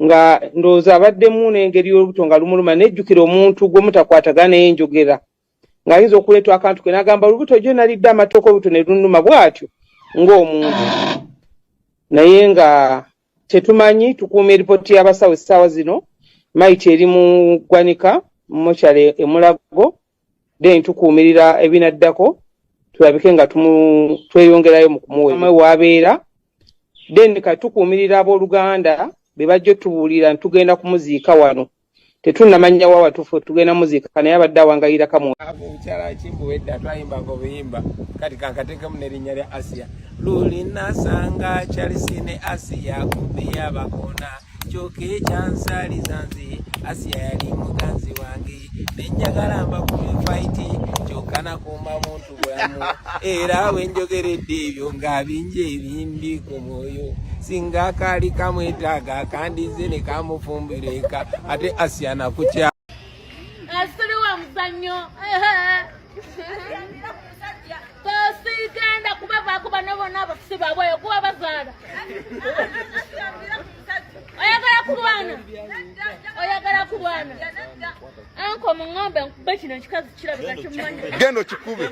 nga ndooza abaddemu n'engeri y'olubuto nga lumuluma nejjukira omuntu gwe mutakwatagana enjogera ng'ayinza okuleetwa akantu ke n'agamba olubuto gyo nalidde amatooke olubuto ne lunuma bw'atyo ng'omuntu naye nga tetumanyi tukuuma eripooti y'abasawo essaawa zino maiti eri mu ggwanika mu mokyale e Mulago then tukuumirira ebinaddako tulabike nga tweyongerayo mu kumuwa waabeera then kati tukuumirira abooluganda be bajja tubuulira ntugenda kumuziika wano tetunnamanya wa watuufu tugenda muziika naye abadde awangayira kamu omukyala kimbuwedde twayimbanga obuyimba kati kankateekemu n'erinnya lya asiya lulinasanga kyalisine asiya kumbe yabakona kyoka ekyansaliza nze asiya yali muganzi wange nenjagala mbakube faiti kyokka nakuuma muntu bulamu era wenjogeredde ebyo ng'abinja ebimbi ku mwoyo singa akaali kamwetaaga akandize ne kamufumbireka ate asiya nakutya asiri wa muzannyo tosigenda kubavaako bano bonna abafusi baabwe okuba bazaala oyagala kulwana anko muŋŋambe nkube kino ekikazi kirabika kimumanyi genda okikube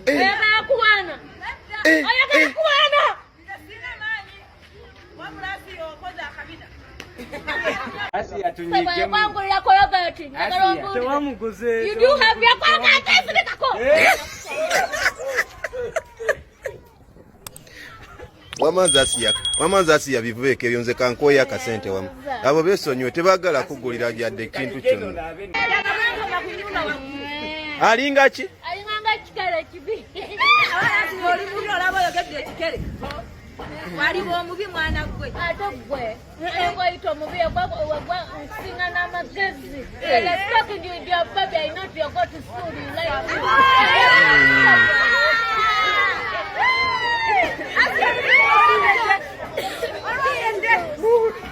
oyagala kulwana oyagala kulwana kwangulirako yogati you do have your kwangakesiritako wamanzi asiya bivubeeko ebyo nze kankoya akasente wamu abo besonyiwe tebaagala kugulira gyadde ekintu kyonna alinga ki alinganga kikere kibi oli mubi olaba oyogedde ekikere waliwo omubi mwana gwe ate gwe engoyita omubi wagwa nkusinga n'amagezi talking with your baby I know you go to school you like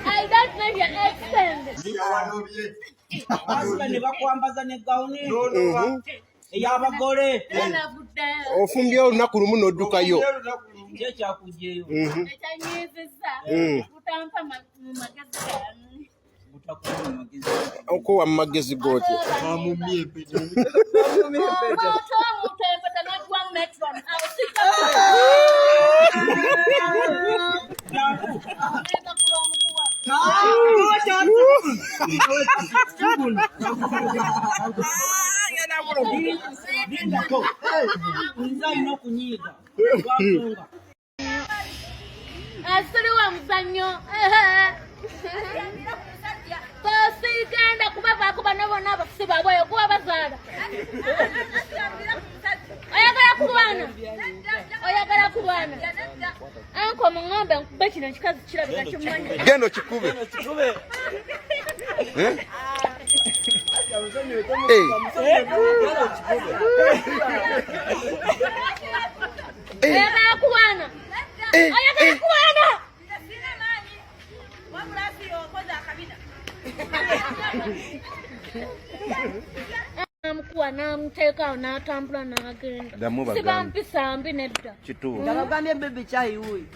I don't know your accent ne bakwambaza ne gawuni ey'abagole ofumbye olunaku lumu n'oddukayo ekyakujeyo ekyanyiziza utampa magezi gani okuwa mu magezi g'otya asiri wa muzannyo tosigenda kubavaako bano bonna abafusi baabwe okuba bazaala oyagala kulwana anko muŋŋambe nkube kino ekikazi kirabika kimumanyi genda okikube oyagala kulwana oyagala kulwana namukuwa namuteekaawo n'atambula n'agenda sibampisa mbi nedda ndabagambye bebe kyayiwuyi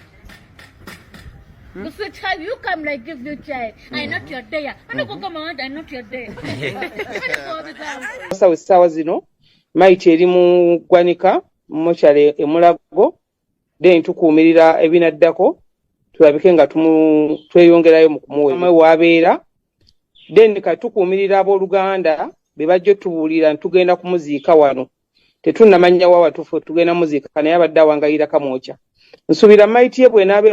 You should tell you come like give you child. I not your day. I don't go come on. I not your day. Sawa essaawa zino maiti eri mu ggwanika mu mokyale e Mulago then tukuumirira ebinaddako tulabike nga tweyongerayo mu kumuwa waabeera then kati tukuumirira abooluganda be bajja tubuulira ntugenda kumuziika wano tetunnamanya wa watuufu tugenda muziika naye abadde awangayira kamwokya nsuubira maiti ye bw'enaabe